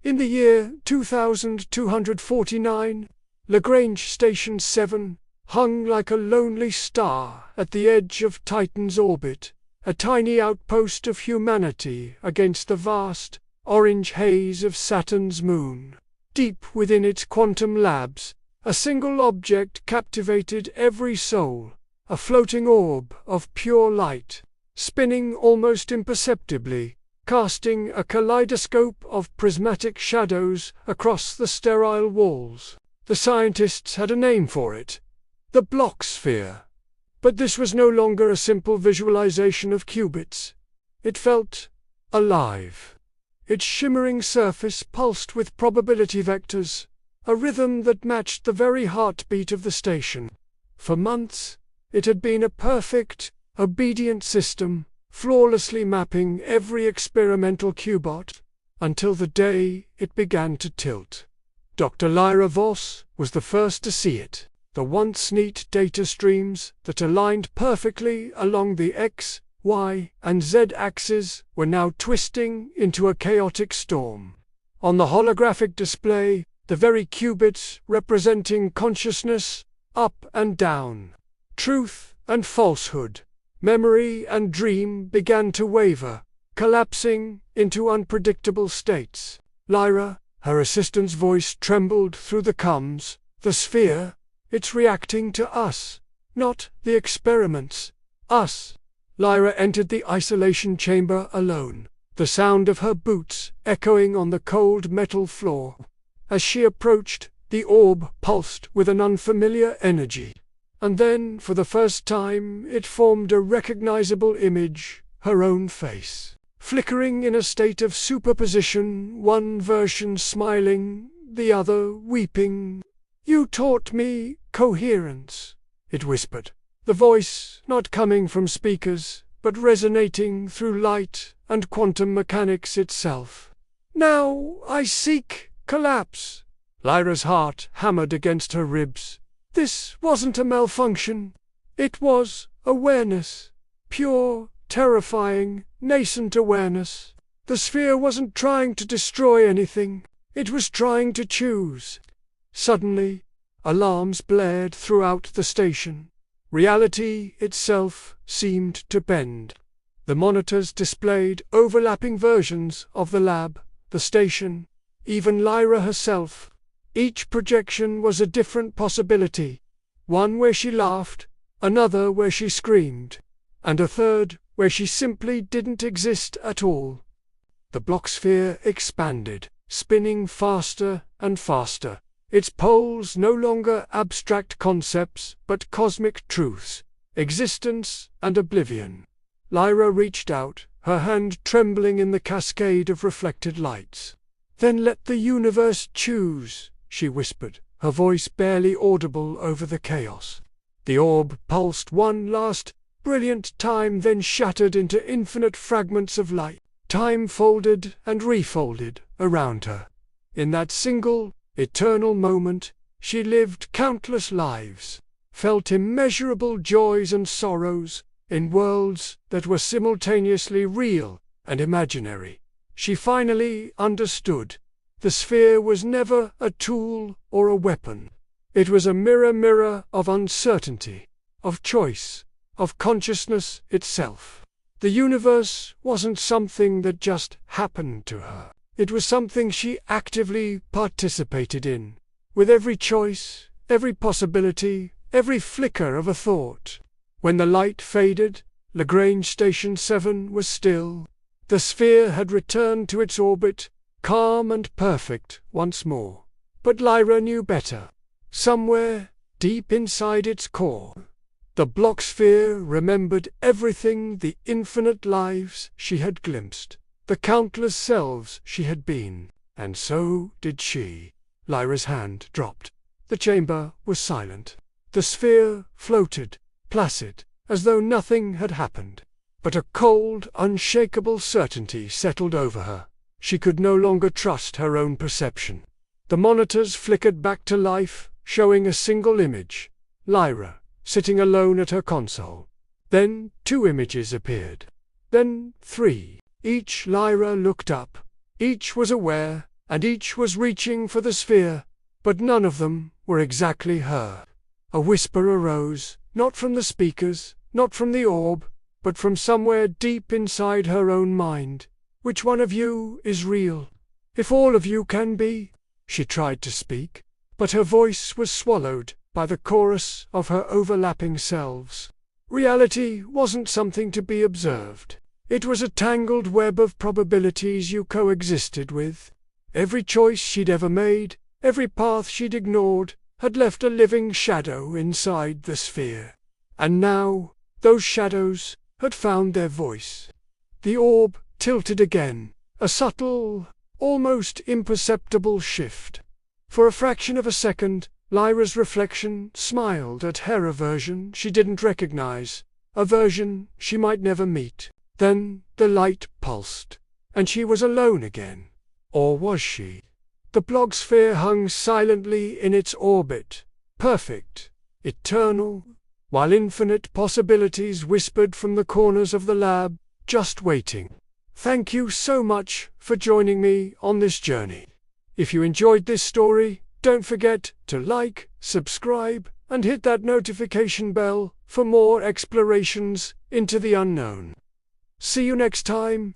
In the year 2249, Lagrange Station 7 hung like a lonely star at the edge of Titan's orbit, a tiny outpost of humanity against the vast, orange haze of Saturn's moon. Deep within its quantum labs, a single object captivated every soul, a floating orb of pure light, spinning almost imperceptibly, casting a kaleidoscope of prismatic shadows across the sterile walls. The scientists had a name for it: the block sphere. But this was no longer a simple visualization of qubits. It felt alive. Its shimmering surface pulsed with probability vectors, a rhythm that matched the very heartbeat of the station. For months, it had been a perfect, obedient system, flawlessly mapping every experimental qubit, until the day it began to tilt. Dr. Lyra Voss was the first to see it. The once neat data streams that aligned perfectly along the X, Y, and Z axes were now twisting into a chaotic storm. On the holographic display, the very qubits representing consciousness, up and down, truth and falsehood, memory and dream began to waver, collapsing into unpredictable states. Lyra, her assistant's voice trembled through the comms. The sphere, it's reacting to us, not the experiments. Us. Lyra entered the isolation chamber alone, the sound of her boots echoing on the cold metal floor. As she approached, the orb pulsed with an unfamiliar energy. And then, for the first time, it formed a recognizable image, her own face. Flickering in a state of superposition, one version smiling, the other weeping. "You taught me coherence," it whispered, the voice not coming from speakers, but resonating through light and quantum mechanics itself. "Now I seek collapse." Lyra's heart hammered against her ribs. This wasn't a malfunction. It was awareness. Pure, terrifying, nascent awareness. The sphere wasn't trying to destroy anything. It was trying to choose. Suddenly, alarms blared throughout the station. Reality itself seemed to bend. The monitors displayed overlapping versions of the lab, the station, even Lyra herself. Each projection was a different possibility. One where she laughed, another where she screamed, and a third where she simply didn't exist at all. The block sphere expanded, spinning faster and faster. Its poles no longer abstract concepts, but cosmic truths, existence and oblivion. Lyra reached out, her hand trembling in the cascade of reflected lights. "Then let the universe choose," she whispered, her voice barely audible over the chaos. The orb pulsed one last, brilliant time, then shattered into infinite fragments of light. Time folded and refolded around her. In that single, eternal moment, she lived countless lives, felt immeasurable joys and sorrows, in worlds that were simultaneously real and imaginary. She finally understood. The sphere was never a tool or a weapon. It was a mirror of uncertainty, of choice, of consciousness itself. The universe wasn't something that just happened to her. It was something she actively participated in, with every choice, every possibility, every flicker of a thought. When the light faded, Lagrange Station 7 was still. The sphere had returned to its orbit, calm and perfect once more. But Lyra knew better. Somewhere, deep inside its core, the block sphere remembered everything, the infinite lives she had glimpsed, the countless selves she had been. And so did she. Lyra's hand dropped. The chamber was silent. The sphere floated, placid, as though nothing had happened. But a cold, unshakable certainty settled over her. She could no longer trust her own perception. The monitors flickered back to life, showing a single image: Lyra, sitting alone at her console. Then 2 images appeared. Then 3. Each Lyra looked up. Each was aware, and each was reaching for the sphere, but none of them were exactly her. A whisper arose, not from the speakers, not from the orb, but from somewhere deep inside her own mind. Which one of you is real? If all of you can be? She tried to speak, but her voice was swallowed by the chorus of her overlapping selves. Reality wasn't something to be observed. It was a tangled web of probabilities you coexisted with. Every choice she'd ever made, every path she'd ignored, had left a living shadow inside the sphere. And now, those shadows had found their voice. The orb tilted again, a subtle, almost imperceptible shift. For a fraction of a second, Lyra's reflection smiled at her version she didn't recognize, a version she might never meet. Then the light pulsed, and she was alone again. Or was she? The blog sphere hung silently in its orbit, perfect, eternal, while infinite possibilities whispered from the corners of the lab, just waiting. Thank you so much for joining me on this journey. If you enjoyed this story, don't forget to like, subscribe, and hit that notification bell for more explorations into the unknown. See you next time.